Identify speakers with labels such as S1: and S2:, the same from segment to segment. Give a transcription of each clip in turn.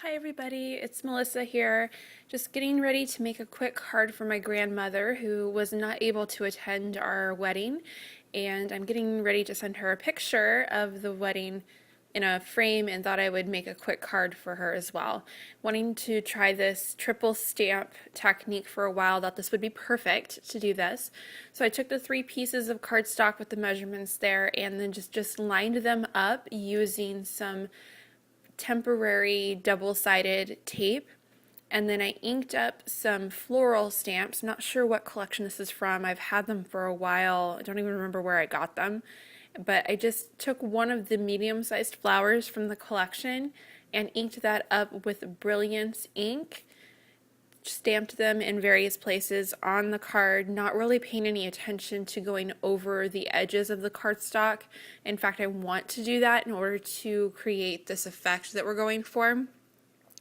S1: Hi everybody, it's Melissa here, just getting ready to make a quick card for my grandmother who was not able to attend our wedding, and I'm getting ready to send her a picture of the wedding in a frame and thought I would make a quick card for her as well. Wanting to try this triple stamp technique for a while, thought this would be perfect to do this. So I took the 3 pieces of cardstock with the measurements there and then just lined them up using some temporary double-sided tape, and then I inked up some floral stamps. Not sure what collection this is from. I've had them for a while. I don't even remember where I got them, but I just took one of the medium-sized flowers from the collection and inked that up with Brilliance ink, stamped them in various places on the card, not really paying any attention to going over the edges of the cardstock. In fact, I want to do that in order to create this effect that we're going for.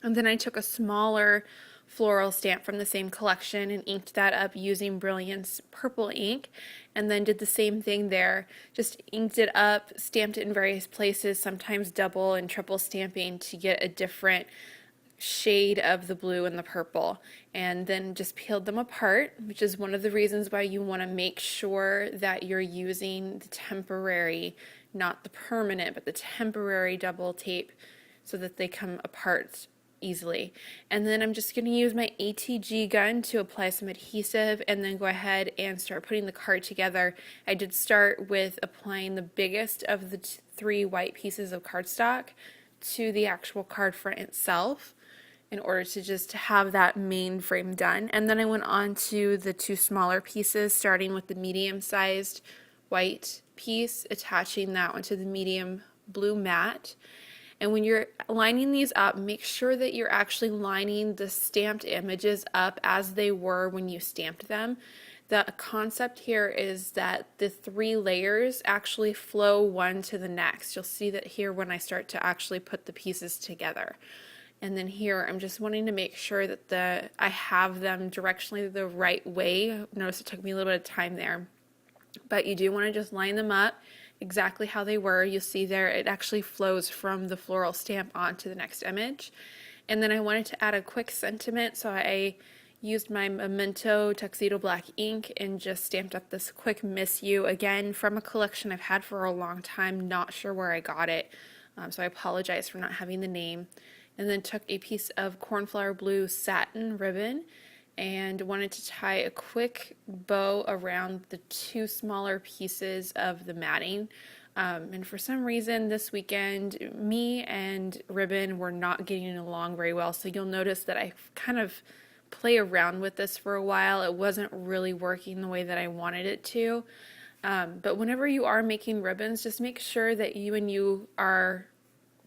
S1: And then I took a smaller floral stamp from the same collection and inked that up using Brilliance purple ink, and then did the same thing there. Just inked it up, stamped it in various places, sometimes double and triple stamping to get a different shade of the blue and the purple, and then just peeled them apart, which is one of the reasons why you want to make sure that you're using the temporary, not the permanent, but the temporary double tape so that they come apart easily. And then I'm just going to use my ATG gun to apply some adhesive and then go ahead and start putting the card together. I did start with applying the biggest of the 3 white pieces of cardstock to the actual card front itself in order to just have that main frame done. And then I went on to the 2 smaller pieces, starting with the medium-sized white piece, attaching that one to the medium blue mat. And when you're lining these up, make sure that you're actually lining the stamped images up as they were when you stamped them. The concept here is that the 3 layers actually flow one to the next. You'll see that here when I start to actually put the pieces together. And then here I'm just wanting to make sure that I have them directionally the right way. Notice it took me a little bit of time there. But you do want to just line them up exactly how they were. You'll see there it actually flows from the floral stamp onto the next image. And then I wanted to add a quick sentiment, so I used my Memento Tuxedo Black ink and just stamped up this quick "Miss You," again from a collection I've had for a long time, not sure where I got it, so I apologize for not having the name. And then took a piece of cornflower blue satin ribbon and wanted to tie a quick bow around the 2 smaller pieces of the matting. And for some reason this weekend, me and ribbon were not getting along very well, so you'll notice that I kind of play around with this for a while. It wasn't really working the way that I wanted it to. But whenever you are making ribbons, just make sure that you are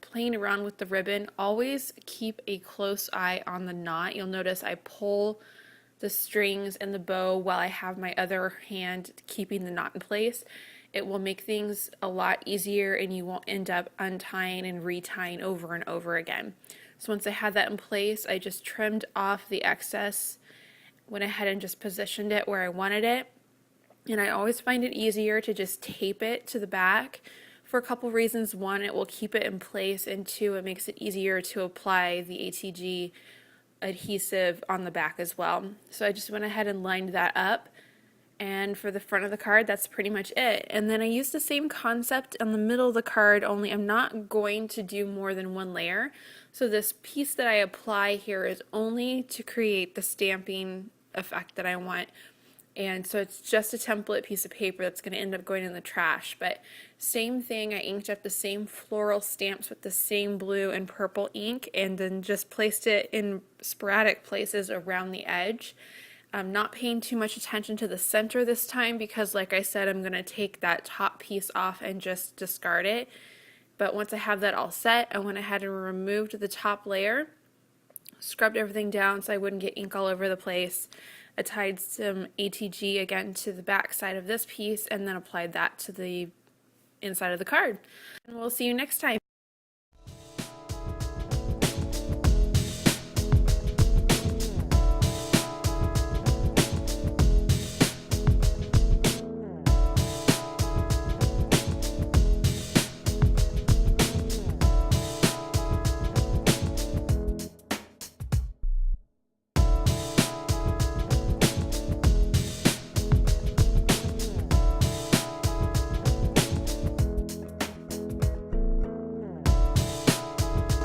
S1: playing around with the ribbon. Always keep a close eye on the knot. You'll notice I pull the strings and the bow while I have my other hand keeping the knot in place. It will make things a lot easier and you won't end up untying and retying over and over again. So once I had that in place, I just trimmed off the excess, went ahead and just positioned it where I wanted it. And I always find it easier to just tape it to the back for a couple reasons. 1, it will keep it in place, and 2, it makes it easier to apply the ATG adhesive on the back as well. So I just went ahead and lined that up, and for the front of the card, that's pretty much it. And then I used the same concept on the middle of the card, only I'm not going to do more than 1 layer. So this piece that I apply here is only to create the stamping effect that I want. And so it's just a template piece of paper that's going to end up going in the trash. But same thing, I inked up the same floral stamps with the same blue and purple ink and then just placed it in sporadic places around the edge. I'm not paying too much attention to the center this time because, like I said, I'm going to take that top piece off and just discard it. But once I have that all set, I went ahead and removed the top layer, scrubbed everything down so I wouldn't get ink all over the place. I tied some ATG again to the back side of this piece and then applied that to the inside of the card. And we'll see you next time.